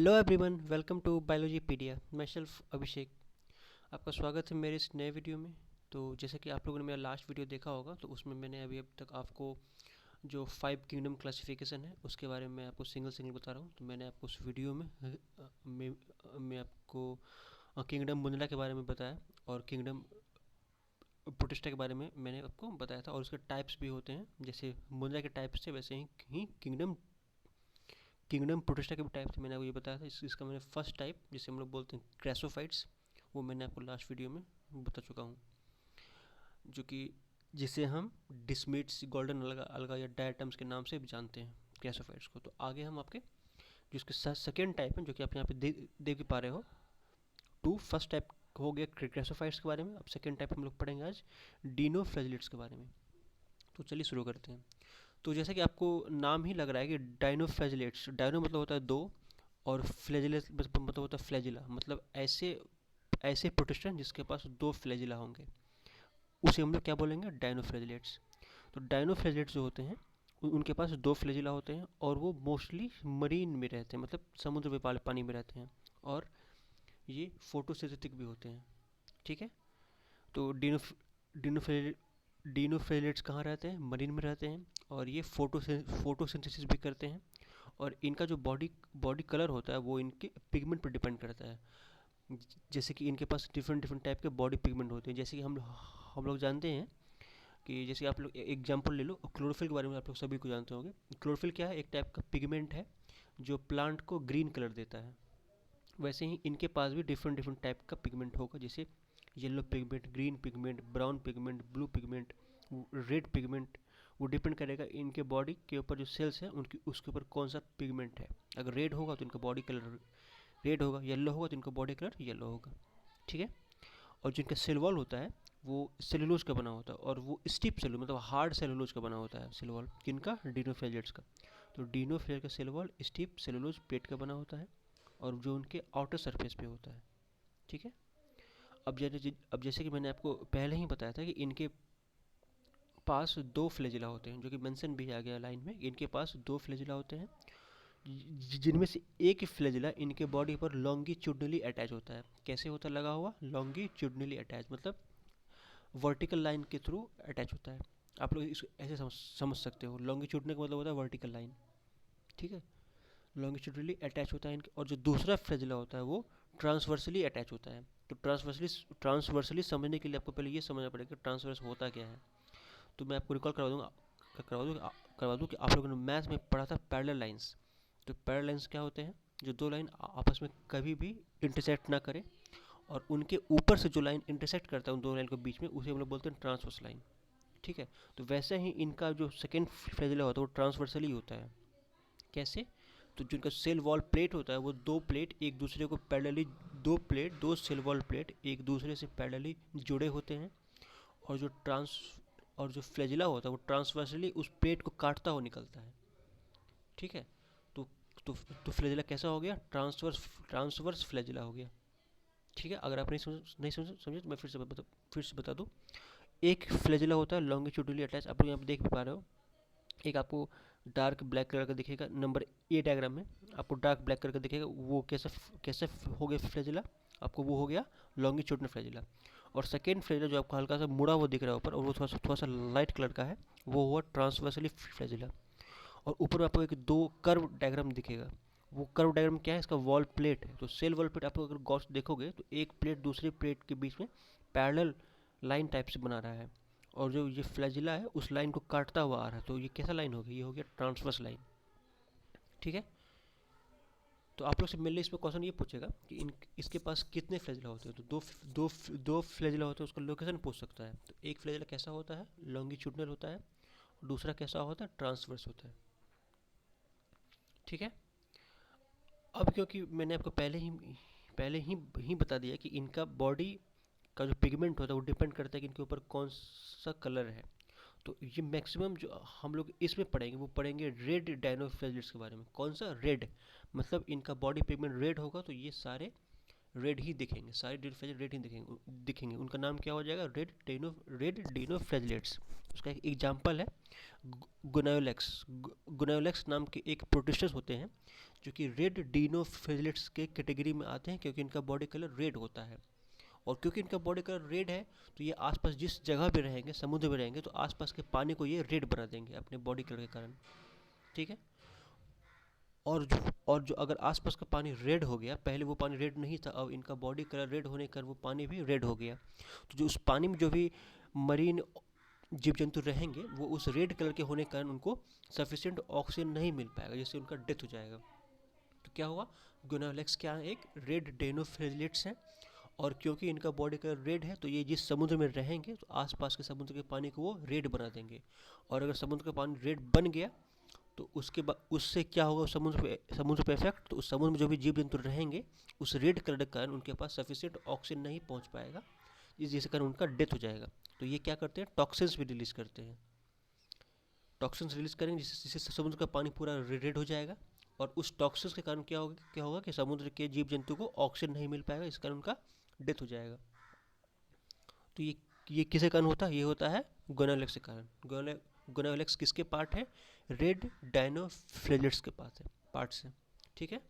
Hello everyone, welcome to Biologypedia. मैं self अभिषेक, आपका स्वागत है मेरे इस नए वीडियो में। तो जैसे कि आप लोगों ने मेरा लास्ट वीडियो देखा होगा, तो उसमें मैंने अभी अब तक आपको जो 5 किंगडम क्लासिफिकेशन है उसके बारे में आपको सिंगल सिंगल बता रहा हूँ। तो मैंने आपको उस वीडियो में आपको किंगडम मुंडला के बारे में बताया, और किंगडम प्रोटिस्टा के बारे में मैंने आपको बताया था, और उसके टाइप्स भी होते हैं। जैसे मुंडला के टाइप्स थे, वैसे ही किंगडम किंगडम प्रोटिस्टा के भी टाइप थे, मैंने आपको ये बताया था। इसका मैंने फर्स्ट टाइप, जिसे हम लोग बोलते हैं क्रेसोफाइट्स, वो मैंने आपको लास्ट वीडियो में बता चुका हूँ, जो कि जिसे हम डिस्मिट्स, गोल्डन अलगा अलगा या डायटम्स के नाम से भी जानते हैं क्रेसोफाइट्स को। तो आगे हम आपके जो इसके सेकेंड टाइप है, जो कि आप यहाँ पे देख पा रहे हो, टू फर्स्ट टाइप हो गया क्रेसोफाइट्स के बारे में। अब सेकेंड टाइप हम लोग पढ़ेंगे आज डिनोफ्लैजिलेट्स के बारे में। तो चलिए शुरू करते हैं। तो जैसा कि आपको नाम ही लग रहा है कि डाइनोफ्लैजिलेट्स, डाइनो मतलब होता है दो, और फ्लैजिलेट मतलब होता है फ्लैजिला, मतलब ऐसे ऐसे प्रोटिस्टन जिसके पास दो फ्लैजिला होंगे, उसे हम लोग क्या बोलेंगे, डाइनोफ्लैजिलेट्स। तो डाइनोफ्लैजिलेट्स जो होते हैं उनके पास दो फ्लैजिला होते हैं, और वो मोस्टली मरीन में रहते हैं, मतलब समुद्र में पानी में रहते हैं, और ये फोटोसिंथेटिक भी होते हैं। ठीक है। तो डिनोफ्लैजिलेट्स कहाँ रहते हैं, मरीन में रहते हैं, और ये फोटोसिंथेसिस भी करते हैं। और इनका जो बॉडी बॉडी कलर होता है वो इनके पिगमेंट पर डिपेंड करता है। जैसे कि इनके पास डिफरेंट डिफरेंट टाइप के बॉडी पिगमेंट होते हैं। जैसे कि हम लोग जानते हैं कि जैसे आप लोग एग्जांपल ले लो, क्लोरोफिल के बारे में आप लोग सभी को जानते होंगे। क्लोरोफिल क्या है, एक टाइप का पिगमेंट है जो प्लांट को ग्रीन कलर देता है। वैसे ही इनके पास भी डिफरेंट डिफरेंट टाइप का पिगमेंट होगा, जैसे yellow pigment, green pigment, brown pigment, blue pigment, red pigment. वो डिपेंड करेगा इनके बॉडी के ऊपर, जो सेल्स हैं उनकी, उसके ऊपर कौन सा पिगमेंट है। अगर रेड होगा तो इनका बॉडी कलर रेड होगा, येलो होगा तो इनका बॉडी कलर येलो होगा। ठीक है। और जो इनका सेल वॉल होता है वो सेलुलोज का बना होता है, और वो स्टिप सेलुलोज मतलब हार्ड सेलुलोज का बना होता है सेल वॉल, किनका, डिनोफ्लैजिलेट्स का। तो डिनोफ्लैजिलेट्स का सेल वॉल स्टिप सेलुलोज प्लेट का बना होता है, और जो उनके आउटर सरफेस पे होता है। ठीक है। अब जैसे कि मैंने आपको पहले ही बताया था कि इनके पास दो फ्लैजिला होते हैं, जो कि मेंशन भी आ गया लाइन में। इनके पास दो फ्लैजिला होते हैं, जिनमें से एक फ्लैजिला इनके बॉडी पर लॉन्गिट्यूडनली अटैच होता है। कैसे होता है लगा हुआ, लॉन्गिट्यूडनली अटैच, मतलब वर्टिकल लाइन के थ्रू अटैच होता है। आप लोग इसको ऐसे समझ सकते हो, लॉन्गिट्यूडनल का मतलब होता है वर्टिकल लाइन। ठीक है। लॉन्गिट्यूडनली अटैच होता है इनके, और जो दूसरा फ्लैजिला होता है वो ट्रांसवर्सली अटैच होता है। तो ट्रांसवर्सली समझने के लिए आपको पहले ये समझना पड़ेगा कि ट्रांसवर्स होता क्या है। तो मैं आपको रिकॉल करवा दूँ कि आप लोगों ने मैथ में पढ़ा था पैरेलल लाइंस। तो पैरेलल लाइंस क्या होते हैं, जो दो लाइन आपस में कभी भी इंटरसेक्ट ना करें, और उनके ऊपर से जो लाइन इंटरसेक्ट करता है उन दो लाइन के बीच में, उसे हम लोग बोलते हैं ट्रांसवर्स लाइन। ठीक है। तो वैसे ही इनका जो सेकेंड फ्लैजिला होता है वो ट्रांसवर्सली होता है। कैसे, तो जो इनका सेल वॉल प्लेट होता है वो दो प्लेट एक दूसरे को पैरेलली, दो सेल वॉल प्लेट एक दूसरे से पैरेलली जुड़े होते हैं, और जो फ्लैजिला होता है वो ट्रांसवर्सली उस प्लेट को काटता हुआ निकलता है। ठीक है। तो तो फ्लैजिला कैसा हो गया, ट्रांसवर्स फ्लैजिला हो गया। ठीक है। अगर आप नहीं समझे तो मैं फिर से बता दूँ। एक फ्लैजिला होता है लॉन्गिट्यूडनली अटैच, आप लोग यहाँ पे देख भी पा रहे हो। एक आपको डार्क ब्लैक कलर का दिखेगा नंबर ए डायग्राम में, आपको डार्क ब्लैक कलर का दिखेगा, वो कैसे हो गया फ्लैजिला, आपको वो हो गया लॉन्गिट्यूडनल फ्लैजिला। और सेकेंड फ्लैजिला जो आपको हल्का सा मुड़ा हुआ दिख रहा है ऊपर, और वो थोड़ा सा लाइट कलर का है, वो हुआ ट्रांसवर्सली फ्लैजिला। और ऊपर में आपको एक दो कर्व डायग्राम दिखेगा। वो कर्व डायग्राम क्या है, इसका वॉल प्लेट है। तो सेल वॉल प्लेट आप अगर गौर से देखोगे तो एक प्लेट दूसरी प्लेट के बीच में पैरेलल लाइन टाइप से बना रहा है, और जो ये फ्लैजिला है उस लाइन को काटता हुआ आ रहा है। तो ये कैसा लाइन हो गया, ये हो गया ट्रांसवर्स लाइन। ठीक है। तो आप लोग से मेनली इसमें क्वेश्चन ये पूछेगा कि इसके पास कितने फ्लैजिला होते हैं। तो दो फ्लैजिला होते हैं, उसका लोकेशन पूछ सकता है। तो एक फ्लैजिला कैसा होता है, लॉन्गिट्यूडनल होता है, और दूसरा कैसा होता है, ट्रांसवर्स होता है। ठीक है। अब क्योंकि मैंने आपको पहले ही बता दिया कि इनका बॉडी का जो पिगमेंट होता है वो डिपेंड करता है कि इनके ऊपर कौन सा कलर है। तो ये मैक्सिमम जो हम लोग इसमें पढ़ेंगे वो पढ़ेंगे रेड डायनोफ्लैजिलेट्स के बारे में। कौन सा, रेड, मतलब इनका बॉडी पिगमेंट रेड होगा तो ये सारे रेड ही दिखेंगे, सारे डेनो फ्लैजेलेट रेड ही दिखेंगे। उनका नाम क्या हो जाएगा? रेड डेनो फ्लैजेलेट्स। उसका एक एग्जाम्पल है गुनायोलेक्स। गुनायोलेक्स नाम के एक प्रोटिस्टस होते हैं जो कि रेड डीनो फ्लैजेलेट्स के कैटेगरी में आते हैं, क्योंकि इनका बॉडी कलर रेड होता है। और क्योंकि इनका बॉडी कलर रेड है, तो ये आसपास जिस जगह पे रहेंगे, समुद्र में रहेंगे, तो आसपास के पानी को ये रेड बना देंगे अपने बॉडी कलर के कारण। ठीक है। और जो अगर आसपास का पानी रेड हो गया, पहले वो पानी रेड नहीं था, अब इनका बॉडी कलर रेड होने के कारण वो पानी भी रेड हो गया, तो जो उस पानी में जो भी मरीन जीव जंतु रहेंगे, वो उस रेड कलर के होने के कारण उनको सफिशिएंट ऑक्सीजन नहीं मिल पाएगा, जिससे उनका डेथ हो जाएगा। तो क्या हुआ? गुनालेक्स क्या है? एक रेड डेनोफ्लैजिलेट्स है। और क्योंकि इनका बॉडी कलर रेड है, तो ये जिस समुद्र में रहेंगे, तो आसपास के समुद्र के पानी को वो रेड बना देंगे। और अगर समुद्र का पानी रेड बन गया, तो उसके बाद उससे क्या होगा? समुद्र पे इफेक्ट, तो उस समुद्र में जो भी जीव जंतु रहेंगे, उस रेड कलर के कारण उनके पास सफिशिएंट ऑक्सीजन नहीं पहुंच पाएगा, जिसके कारण उनका डेथ हो जाएगा। तो ये क्या करते हैं? टॉक्सिन्स भी रिलीज करते हैं। टॉक्सिन्स रिलीज करेंगे, जिससे समुद्र का पानी पूरा रेड हो जाएगा। और उस टॉक्सिन्स के कारण क्या होगा कि समुद्र के जीव जंतु को ऑक्सीजन नहीं मिल पाएगा, इस कारण उनका डेथ हो जाएगा। तो ये किसके कारण होता है? ये होता है गोनालेक्स के कारण। गोनालेक्स किसके पार्ट है? रेड डायनोफ्लैजेलेट्स के पास है, पार्ट से। ठीक है।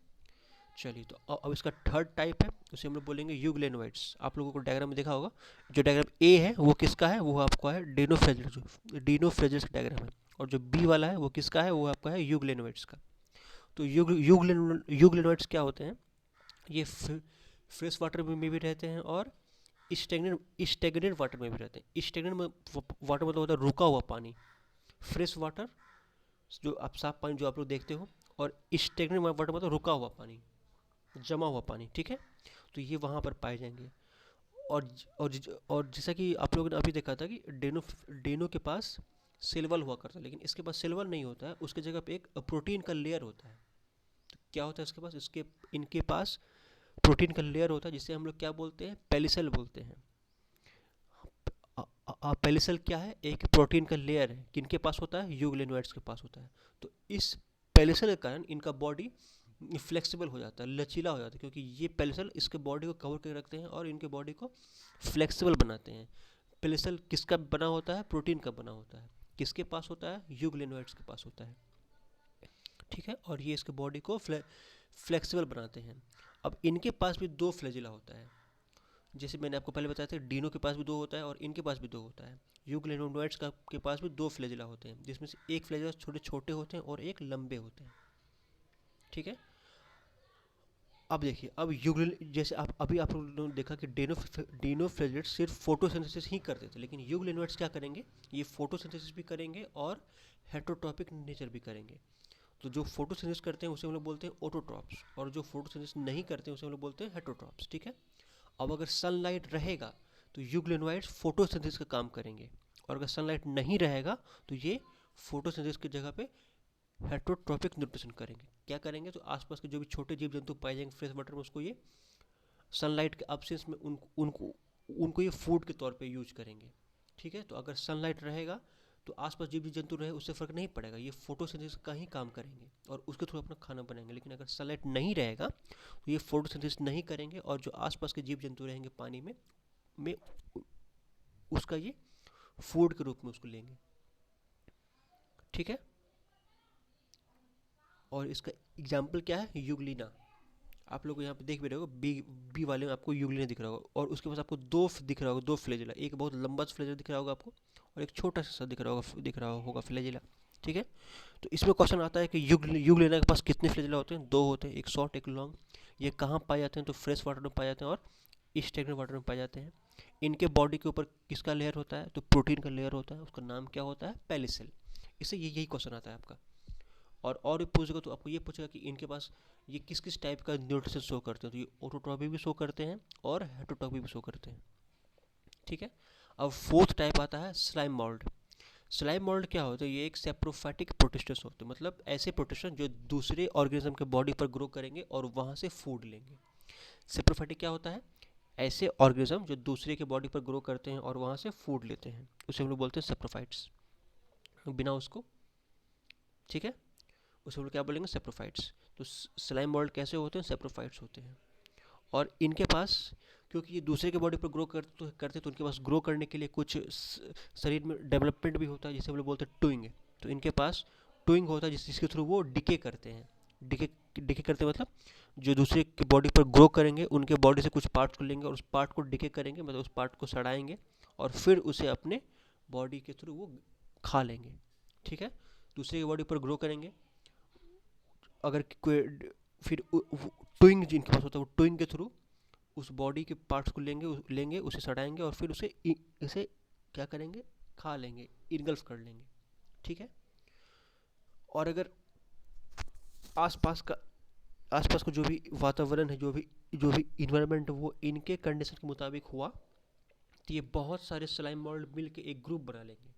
चलिए, तो अब इसका थर्ड टाइप है, उसे हम लोग बोलेंगे यूग्लेनोइड्स। आप लोगों को डायग्राम में देखा होगा, जो डायग्राम ए है वो किसका है? वो आपका है डेनोफ्लैजेलेट्स का डायग्राम है। और जो बी वाला है वो किसका है? वो आपका है यूग्लेनोइड्स का। तो यूग्लेनोइड्स क्या होते हैं? ये फ्रेश वाटर में भी रहते हैं और स्टेगनेंट वाटर में भी रहते हैं। स्टेगनेंट वाटर मतलब होता है रुका हुआ पानी। फ्रेश वाटर जो आप साफ पानी जो आप लोग देखते हो, और स्टेगनेंट वाटर मतलब रुका हुआ पानी, जमा हुआ पानी। ठीक है। तो ये वहाँ पर पाए जाएंगे। और और जैसा कि आप लोगों ने अभी देखा था कि डेनो के पास सिल्वर हुआ करता है, लेकिन इसके पास सिल्वर नहीं होता है, उसके जगह पे एक प्रोटीन का लेयर होता है। तो क्या होता है इसके पास? इनके पास प्रोटीन का लेयर होता है, जिसे हम लोग क्या बोलते हैं? पेलिसल बोलते हैं। पेलिसल क्या है? एक प्रोटीन का लेयर है। किनके पास होता है? यूग्लेनोइड्स के पास होता है। तो इस पेलिसल के कारण इनका बॉडी फ्लेक्सिबल हो जाता है, लचीला हो जाता है, क्योंकि ये पेलिसल इसके बॉडी को कवर करके रखते हैं और इनके बॉडी को फ्लेक्सिबल बनाते हैं। पेलिसल किसका बना होता है? प्रोटीन का बना होता है। किसके पास होता है? यूग्लेनोइड्स के पास होता है। ठीक है। और ये इसके बॉडी को फ्लेक्सिबल बनाते हैं। अब इनके पास भी दो फ्लैजिला होता है, जैसे मैंने आपको पहले बताया था, डीनो के पास भी दो होता है और इनके पास भी दो होता है। यूग्लेनोइड्स का के पास भी दो फ्लैजिला होते हैं, जिसमें से एक फ्लैजिला छोटे छोटे होते हैं और एक लंबे होते हैं। ठीक है। अब देखिए, अब जैसे आप लोगों ने देखा कि डेनो फ्लैजिलेट्स सिर्फ फोटोसिंथेसिस ही करते थे, लेकिन यूग्लेनोइड्स क्या करेंगे? ये फोटोसिंथेसिस भी करेंगे और हेटरोट्रॉपिक नेचर भी करेंगे। तो जो फोटोसिंथेसिस करते हैं उसे हम लोग बोलते हैं ऑटोट्रॉप्स, और जो फोटोसिंथेसिस नहीं करते हैं उसे हम लोग बोलते हैं हेटरोट्रॉप्स। ठीक है। अब अगर सनलाइट रहेगा, तो यूग्लेनोइड्स फोटोसिंथेसिस का काम करेंगे, और अगर सनलाइट नहीं रहेगा, तो ये फोटोसिंथेसिस की जगह पे हेटरोट्रॉपिक न्यूट्रिशन करेंगे। क्या करेंगे? तो आसपास के जो भी छोटे जीव जंतु पाए जाएंगे फ्रेश वाटर में, उसको ये सनलाइट के एब्सेंस में उनको ये फूड के तौर पे यूज करेंगे। ठीक है। तो अगर सनलाइट रहेगा, तो आसपास जीव जंतु रहे उससे फ़र्क नहीं पड़ेगा, ये फोटोसिंथेसिस का ही काम करेंगे और उसके थ्रू अपना खाना बनाएंगे। लेकिन अगर सनलाइट नहीं रहेगा, तो ये फोटोसिंथेसिस नहीं करेंगे, और जो आसपास के जीव जंतु रहेंगे पानी में उसका ये फूड के रूप में उसको लेंगे। ठीक है। और इसका एग्जाम्पल क्या है? यूग्लिना। आप लोग यहाँ पे देख भी रहे हो, बी वाले में आपको यूग्लिना दिख रहा होगा, और उसके पास आपको दिख रहा होगा, दो फ्लैजिला। एक बहुत लंबा फ्लैजिला दिख रहा होगा आपको, और एक छोटा सा दिख रहा होगा फ्लैजिला। ठीक है। तो इसमें क्वेश्चन आता है कि यूग्लिना के पास कितने फ्लैजिला होते हैं? दो होते हैं, एक शॉर्ट एक लॉन्ग। ये कहाँ पाए जाते हैं? तो फ्रेश वाटर में पाए जाते हैं और स्टेगनेंट वाटर में पाए जाते हैं। इनके बॉडी के ऊपर किसका लेयर होता है? तो प्रोटीन का लेयर होता है, उसका नाम क्या होता है? पेलिसल। इससे यही क्वेश्चन आता है आपका। और भी पूछेगा तो आपको ये पूछेगा कि इनके पास ये किस किस टाइप का न्यूट्रिशन शो करते हैं। तो ये ऑटोट्रॉपिक भी शो करते हैं और हेटरोट्रॉपिक भी शो करते हैं। ठीक है। अब फोर्थ टाइप आता है स्लाइम मोल्ड। स्लाइम मोल्ड क्या होता है? ये एक सेप्रोफाइटिक प्रोटिस्टस होते हैं, मतलब ऐसे प्रोटिस्टस जो दूसरे ऑर्गेनिज्म के बॉडी पर ग्रो करेंगे और वहाँ से फूड लेंगे। सेप्रोफाइटिक क्या होता है? ऐसे ऑर्गेनिज्म जो दूसरे के बॉडी पर ग्रो करते हैं और वहाँ से फूड लेते हैं, उसे हम लोग बोलते हैं सेप्रोफाइट्स, बिना उसको। ठीक है। उसे हम लोग क्या बोलेंगे? सेप्रोफाइट्स। तो स्लाइम मोल्ड कैसे होते हैं? सेप्रोफाइट्स होते हैं। और इनके पास, क्योंकि ये दूसरे के बॉडी पर ग्रो करते तो उनके पास ग्रो करने के लिए कुछ शरीर में डेवलपमेंट भी होता है, जिसे हम लोग बोलते हैं टूइंग। तो इनके पास टूइंग होता है जिसके थ्रू वो डिके करते हैं। डिके डिके करते हैं मतलब जो दूसरे की बॉडी पर ग्रो करेंगे उनके बॉडी से कुछ पार्ट्स को लेंगे और उस पार्ट को डिके करेंगे, मतलब उस पार्ट को सड़ाएंगे और फिर उसे अपने बॉडी के थ्रू वो खा लेंगे। ठीक है, दूसरे की बॉडी पर ग्रो करेंगे, अगर कोई फिर टूइंग जिनके पास होता है वो टूइंग के थ्रू उस बॉडी के पार्ट्स को लेंगे उसे सड़ाएंगे और फिर इसे क्या करेंगे, खा लेंगे, इनगल्फ कर लेंगे। ठीक है, और अगर आसपास का आसपास का जो भी वातावरण है, जो भी इन्वायरमेंट वो इनके कंडीशन के मुताबिक हुआ, तो ये बहुत सारे स्लाइम मॉल्ड मिल के एक ग्रुप बना लेंगे।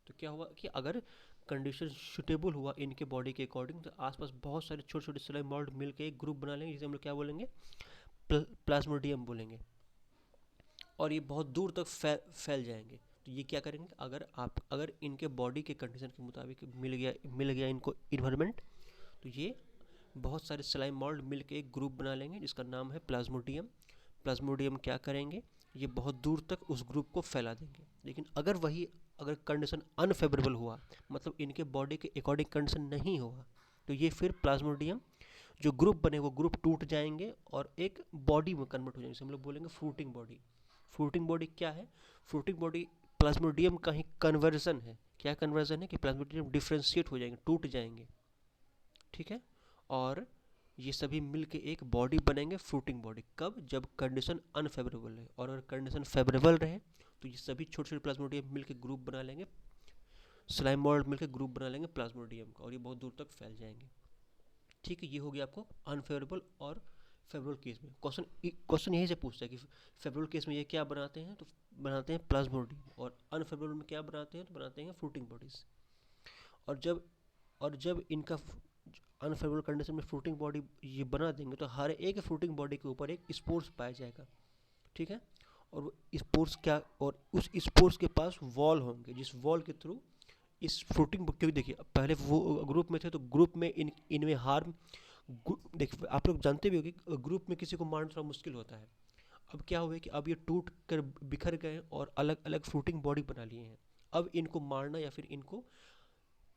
तो क्या हुआ कि अगर कंडीशन सुटेबल हुआ इनके बॉडी के अकॉर्डिंग, तो आसपास बहुत सारे छोटे छोटे स्लाइम मॉल्ड मिल के एक ग्रुप बना लेंगे, जिसे हम लोग क्या बोलेंगे, प्लाज्मोडियम बोलेंगे। और ये बहुत दूर तक फैल जाएंगे। तो ये क्या करेंगे, अगर इनके बॉडी के कंडीशन के मुताबिक मिल गया इनको इन्वायरमेंट, तो ये बहुत सारे स्लाइम मॉल्ड मिल के एक ग्रुप बना लेंगे जिसका नाम है प्लाज्मोडियम। प्लाज्मोडियम क्या करेंगे, ये बहुत दूर तक उस ग्रुप को फैला देंगे। लेकिन अगर कंडीशन अनफेवरेबल हुआ, मतलब इनके बॉडी के अकॉर्डिंग कंडीशन नहीं हुआ, तो ये फिर प्लाज्मोडियम जो ग्रुप बने वो ग्रुप टूट जाएंगे और एक बॉडी में कन्वर्ट हो जाएंगे, जिसे हम लोग बोलेंगे फ्रूटिंग बॉडी। फ्रूटिंग बॉडी क्या है, फ्रूटिंग बॉडी प्लाज्मोडियम का ही कन्वर्जन है। क्या कन्वर्जन है कि प्लाज्मोडियम डिफ्रेंशिएट हो जाएंगे, टूट जाएंगे। ठीक है, और ये सभी मिल के एक बॉडी बनेंगे, फ्रूटिंग बॉडी। कब, जब कंडीशन अनफेवरेबल है। और अगर कंडीशन फेवरेबल रहे तो ये सभी छोटे छोटे प्लाज्मोडियम मिल के ग्रुप बना लेंगे, स्लाइम मॉल्ड मिल के ग्रुप बना लेंगे प्लाज्मोडियम का, और ये बहुत दूर तक फैल जाएंगे। ठीक है, ये हो गया आपको अनफेवरेबल और फेवरेबल केस में। क्वेश्चन यहीं से पूछता है कि फेवरेबल केस में ये क्या बनाते हैं, तो बनाते हैं प्लाज्मोडियम, और अनफेवरेबल में क्या बनाते हैं, तो बनाते हैं फ्रूटिंग बॉडीज। और जब इनका अनफेवरेबल कंडीशन में फ्रूटिंग बॉडी ये बना देंगे, तो हर एक फ्रूटिंग बॉडी के ऊपर एक स्पोर्स पाया जाएगा। ठीक है, और वो स्पोर्स क्या, और उस स्पोर्स के पास वॉल होंगे, जिस वॉल के थ्रू इस फ्रूटिंग, क्योंकि देखिए पहले वो ग्रुप में थे तो ग्रुप में इनमें हार्म, देखिए आप लोग जानते भी होंगे ग्रुप में किसी को मारना थोड़ा मुश्किल होता है। अब क्या हुआ है कि अब ये टूट कर बिखर गए और अलग अलग फ्रूटिंग बॉडी बना लिए हैं। अब इनको मारना या फिर इनको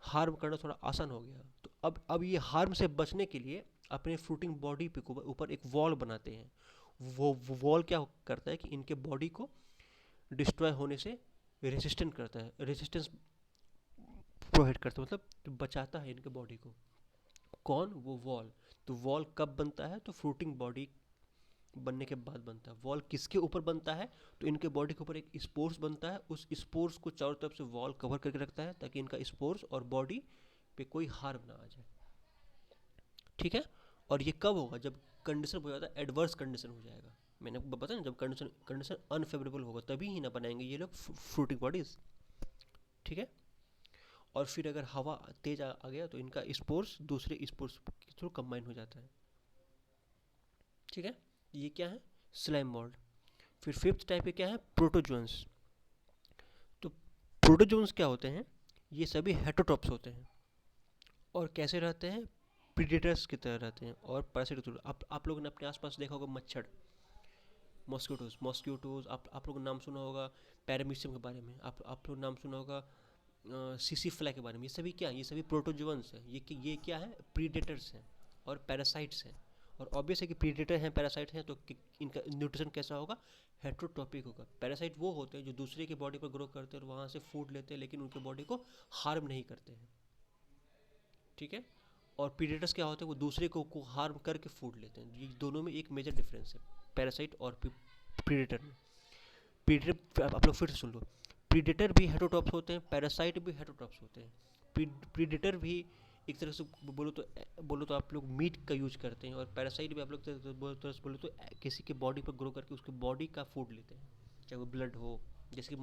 हार्म करना थोड़ा आसान हो गया। तो अब ये हार्म से बचने के लिए अपने फ्रूटिंग बॉडी पे ऊपर एक वॉल बनाते हैं। वो वॉल क्या करता है कि इनके बॉडी को डिस्ट्रॉय होने से रेसिस्टेंट करता है, रेसिस्टेंस प्रोवाइड करता है, मतलब बचाता है इनके बॉडी को। कौन, वो वॉल। तो वॉल कब बनता है, तो फ्रूटिंग बॉडी बनने के बाद बनता है। वॉल किसके ऊपर बनता है, तो इनके बॉडी के ऊपर एक स्पोर्स बनता है, उस स्पोर्स को चारों तरफ से वॉल कवर करके रखता है ताकि इनका स्पोर्स और बॉडी पे कोई हार्म ना आ जाए। ठीक है, और ये कब होगा, जब कंडीशन हो जाता है एडवर्स कंडीशन हो जाएगा। मैंने आपको बताया ना, जब कंडीशन अनफेवरेबल होगा तभी ही ना बनाएंगे ये लोग फ्रूटिंग बॉडीज। ठीक है, और फिर अगर हवा तेज आ गया तो इनका स्पोर्स दूसरे स्पोर्स के थ्रू कंबाइन हो जाता है। ठीक है, ये क्या है, स्लाइम मोल्ड। फिर फिफ्थ टाइप के क्या है, प्रोटोजोन्स। तो प्रोटोजोन्स क्या होते हैं, ये सभी हेटरोट्रॉप्स होते हैं और कैसे रहते हैं, प्रीडेटर्स की तरह रहते हैं और पैरासाइट की तरह। आप लोगों ने अपने आसपास देखा होगा मच्छर, मॉस्किटोज आप लोगों ने नाम सुना होगा, पैरामीशियम के बारे में आप लोगों ने नाम सुना होगा, सीसी फ्लाई के बारे में। ये सभी क्या, ये सभी प्रोटोजोन्स हैं। ये क्या है, प्रीडेटर्स हैं और पैरासाइट्स हैं। और ऑब्वियस है कि प्रीडेटर हैं, पैरासाइट हैं, तो इनका न्यूट्रिशन कैसा होगा, हेट्रोट्रॉपिक होगा। पैरासाइट वो होते हैं जो दूसरे की बॉडी पर ग्रो करते हैं और वहाँ से फूड लेते हैं, लेकिन उनके बॉडी को हार्म नहीं करते हैं। ठीक है, और प्रीडेटर्स क्या होते हैं, वो दूसरे को हार्म करके फूड लेते हैं। ये दोनों में एक मेजर डिफरेंस है पैरासाइट और प्रीडेटर में। प्रीडेटर आप लोग फिर से सुन लो, प्रीडेटर भी हेटरोट्रॉप्स होते हैं, पैरासाइट भी हेटरोट्रॉप्स होते हैं। प्रीडेटर भी एक तरह से बोलो तो आप लोग मीट का यूज करते हैं, और पैरासाइट भी आप लोग बोलो तो किसी के बॉडी पर ग्रो करके उसके बॉडी का फूड लेते हैं, चाहे वो ब्लड हो। जैसे कि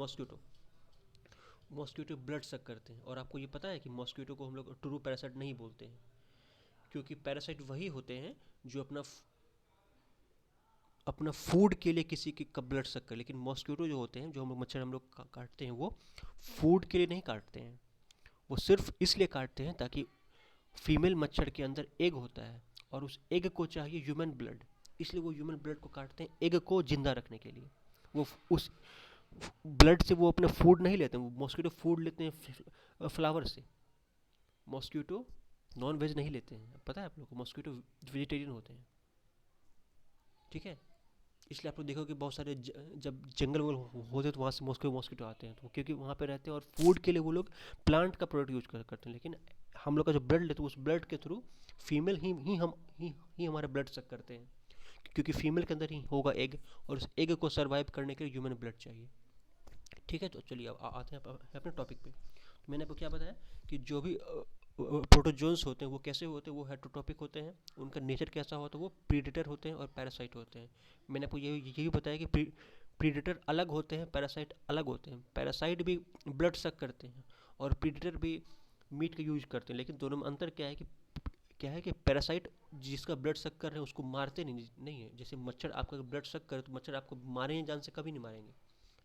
मॉस्किटो ब्लड सक करते हैं। और आपको ये पता है कि मॉस्किटो को हम लोग ट्रू पैरासाइट नहीं बोलते हैं, क्योंकि पैरासाइट वही होते हैं जो अपना फूड के लिए किसी का ब्लड सक कर। लेकिन मॉस्किटो जो होते हैं, जो मच्छर हम लोग काटते हैं, वो फूड के लिए नहीं काटते हैं, वो सिर्फ इसलिए काटते हैं ताकि फीमेल मच्छर के अंदर एग होता है और उस एग को चाहिए ह्यूमन ब्लड। इसलिए वो ह्यूमन ब्लड को काटते हैं एग को जिंदा रखने के लिए। वो उस ब्लड से वो अपना फूड नहीं लेते हैं, वो मॉस्किटो फूड लेते हैं फ्लावर से। मॉस्किटो नॉन वेज नहीं लेते हैं, पता है आप लोग को, मॉस्किटो वेजिटेरियन होते हैं, ठीक है। इसलिए आप लोग देखो कि बहुत सारे जब जंगल वो होते हैं तो वहाँ से मॉस्किटो आते हैं, तो क्योंकि वहाँ पे रहते हैं और फूड के लिए वो लोग प्लांट का प्रोडक्ट यूज करते हैं। लेकिन हम लोग का जो ब्लड लेते हैं उस ब्लड के थ्रू फीमेल ही हमारा ब्लड सक करते हैं, क्योंकि फीमेल के अंदर ही होगा एग, और उस एग को सर्वाइव करने के लिए ह्यूमन ब्लड चाहिए, ठीक है। तो चलिए अब आते हैं अपने टॉपिक पे। तो मैंने आपको क्या बताया कि जो भी प्रोटोजोन्स होते हैं वो कैसे होते हैं, वो हेटरोटॉपिक होते हैं, उनका नेचर कैसा होता है, वो प्रीडेटर होते हैं और पैरासाइट होते हैं। मैंने आपको ये भी बताया कि प्रीडेटर अलग होते हैं, पैरासाइट अलग होते हैं। पैरासाइट भी ब्लड सक करते हैं और प्रीडेटर भी मीट का यूज करते हैं, लेकिन दोनों में अंतर क्या है कि पैरासाइट जिसका ब्लड सक कर रहे हैं उसको मारते नहीं है। जैसे मच्छर आपका ब्लड सक करे तो मच्छर आपको मारेंगे, जान से कभी नहीं मारेंगे।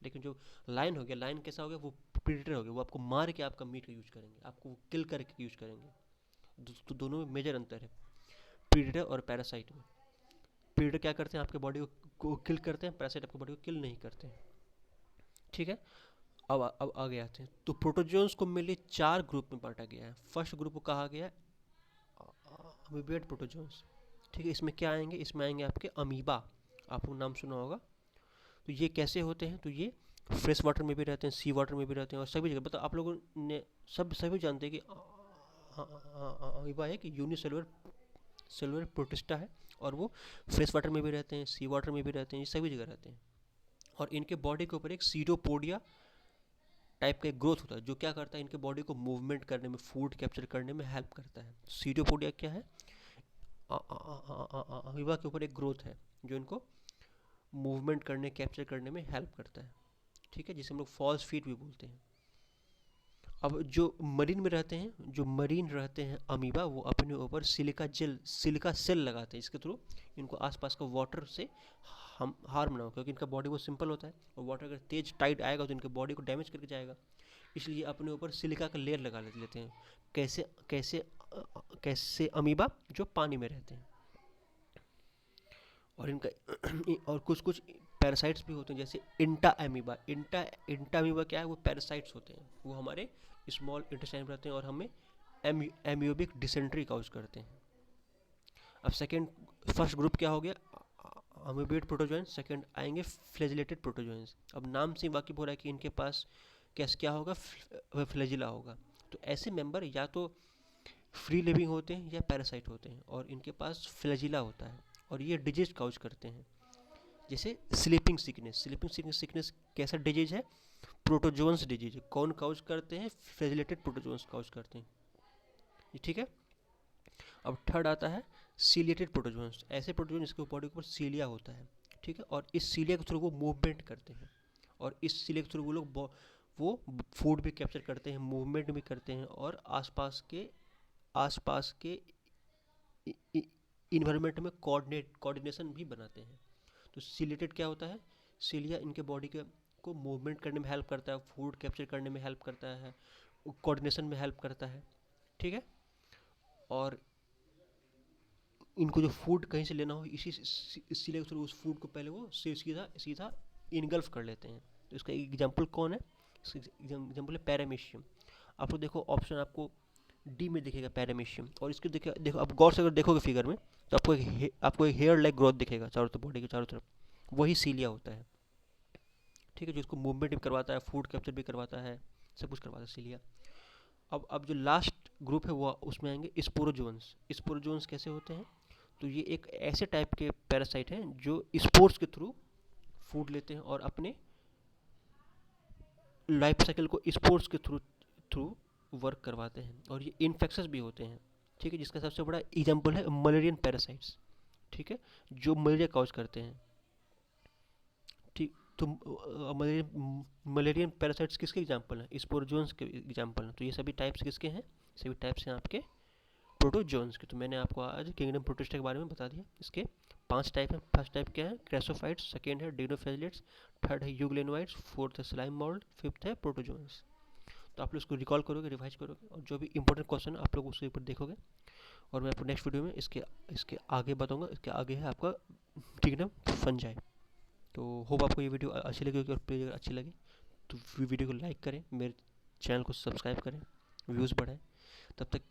लेकिन जो लायन हो गया, लायन कैसा हो गया, वो प्रीडेटर हो गया, वो आपको मार के आपका मीट का यूज करेंगे, आपको वो किल करके यूज करेंगे। तो दोनों में मेजर अंतर है प्रीडेटर और पैरासाइट में। प्रीडेटर क्या करते हैं, आपके बॉडी को किल करते हैं, पैरासाइट आपकी बॉडी को किल नहीं करते हैं, ठीक है। अब आगे आते हैं। तो प्रोटोजोन्स को मिले 4 ग्रुप में बांटा गया है। फर्स्ट ग्रुप को कहा गया है अमीबिएट प्रोटोजोन्स, ठीक है। इसमें क्या आएंगे, इसमें आएंगे आपके अमीबा, आपको नाम सुना होगा। तो ये कैसे होते हैं, तो ये फ्रेश वाटर में भी रहते हैं, सी वाटर में भी रहते हैं और सभी जगह। मतलब आप लोगों ने सभी जानते हैं कि अमीबा एक सेलुलर प्रोटिस्टा है, और वो फ्रेश वाटर में भी रहते हैं, सी वाटर में भी रहते हैं, ये सभी जगह रहते हैं। और इनके बॉडी के ऊपर एक सीडोपोडिया टाइप का एक ग्रोथ होता है, जो क्या करता है, इनके बॉडी को मूवमेंट करने में, फूड कैप्चर करने में हेल्प करता है। सीडोपोडिया क्या है, अमीबा के ऊपर एक ग्रोथ है जो इनको मूवमेंट करने, कैप्चर करने में हेल्प करता है, ठीक है, जिसे हम लोग फॉल्स फीट भी बोलते हैं। अब जो मरीन रहते हैं अमीबा, वो अपने ऊपर सिलिका सेल लगाते हैं, इसके थ्रू इनको आसपास का वाटर से हम हार्म ना हो, क्योंकि इनका बॉडी बहुत सिंपल होता है और वाटर अगर तेज टाइड आएगा तो इनके बॉडी को डैमेज करके जाएगा। इसलिए अपने ऊपर सिलिका का लेयर लगा लेते हैं। कैसे कैसे कैसे अमीबा जो पानी में रहते हैं। और इनका और कुछ पैरासाइट्स भी होते हैं, जैसे इंटा अमीबा क्या है, वो पैरासाइट्स होते हैं, वो हमारे स्मॉल इंटेस्टाइन में रहते हैं और हमें एमियोबिक डिसेंट्री काउज करते हैं। अब फर्स्ट ग्रुप क्या हो गया, अमीबिएट प्रोटोजोएंस। सेकंड आएंगे फ्लैजिलेटेड प्रोटोजोएंस। अब नाम से वाकिफ हो रहा है कि इनके पास क्या होगा, फ्लैजिला होगा। तो ऐसे मेंबर या तो फ्री लिविंग होते हैं या पैरासाइट होते हैं, और इनके पास फ्लैजिला होता है और ये डिजीज काउज करते हैं, जैसे स्लीपिंग सिकनेस कैसा डिजीज है, प्रोटोजोन्स डिजीज। कौन काउज करते हैं, फ्लैजिलेटेड प्रोटोजोन्स काउज करते हैं, ठीक है। अब थर्ड आता है सीलिएटेड प्रोटोजोन्स। ऐसे प्रोटोजोन जिसके बॉडी के ऊपर सीलिया होता है, ठीक है, और इस सीलिया के थ्रू वो मूवमेंट करते हैं, और इस सीलिया के थ्रू वो फूड भी कैप्चर करते हैं, मूवमेंट भी करते हैं, और आसपास के इन्वायरमेंट में कोऑर्डिनेशन भी बनाते हैं। तो सीलिएटेड क्या होता है, सीलिया इनके बॉडी के को मूवमेंट करने में हेल्प करता है, फूड कैप्चर करने में हेल्प करता है, कोऑर्डिनेशन में हेल्प करता है, ठीक है। और इनको जो फूड कहीं से लेना हो, इसीलिए उस फूड को पहले वो सीधा इनगल्फ कर लेते हैं। तो इसका एग्जांपल कौन है, एग्जांपल है पैरामीशियम। आप लोग देखो ऑप्शन आपको डी में दिखेगा पैरामीशियम, और इसके देखो आप गौर से अगर देखोगे फिगर में तो आपको एक हेयर लाइक ग्रोथ दिखेगा चारों तरफ, बॉडी के चारों तरफ, वही सीलिया होता है, ठीक है, जो इसको मूवमेंट भी करवाता है, फूड कैप्चर भी करवाता है, सब कुछ करवाता है सीलिया। अब जो लास्ट ग्रुप है वो उसमें आएंगे स्पोरोजोन्स। स्पोरोजोन्स कैसे होते हैं, तो ये एक ऐसे टाइप के पैरासाइट हैं जो स्पोर्स के थ्रू फूड लेते हैं और अपने लाइफ साइकिल को स्पोर्ट्स के थ्रू वर्क करवाते हैं, और ये इन्फेक्शस भी होते हैं, ठीक है। जिसका सबसे बड़ा एग्जांपल है मलेरियन पैरासाइट्स, ठीक है, जो मलेरिया काउज करते हैं, ठीक। तो मलेरियन पैरासाइट्स किसके एग्जांपल हैं, स्पोरोजोन्स के एग्जांपल हैं। तो ये सभी टाइप्स किसके हैं, सभी टाइप्स हैं आपके प्रोटोजोन्स के। तो मैंने आपको आज किंगडम प्रोटिस्टा के बारे में बता दिया। इसके 5 टाइप हैं। फर्स्ट टाइप क्या है, क्रेसोफाइट्स, सेकेंड है डिनोफ्लैजिलेट्स, थर्ड है यूग्लेनोइड्स, फोर्थ है स्लाइम मोल्ड, फिफ्थ है प्रोटोजोन्स। तो आप लोग इसको रिकॉल करोगे, रिवाइज करोगे, और जो भी इंपॉर्टेंट क्वेश्चन आप लोग उसके ऊपर देखोगे, और मैं आपको नेक्स्ट वीडियो में इसके आगे बताऊंगा। इसके आगे है आपका ठीक है ना, फंजाई। तो होप आपको ये वीडियो अच्छी लगी होगी, और प्लीज़ अगर अच्छी लगी तो वीडियो को लाइक करें, मेरे चैनल को सब्सक्राइब करें, व्यूज़ बढ़ाएं। तब तक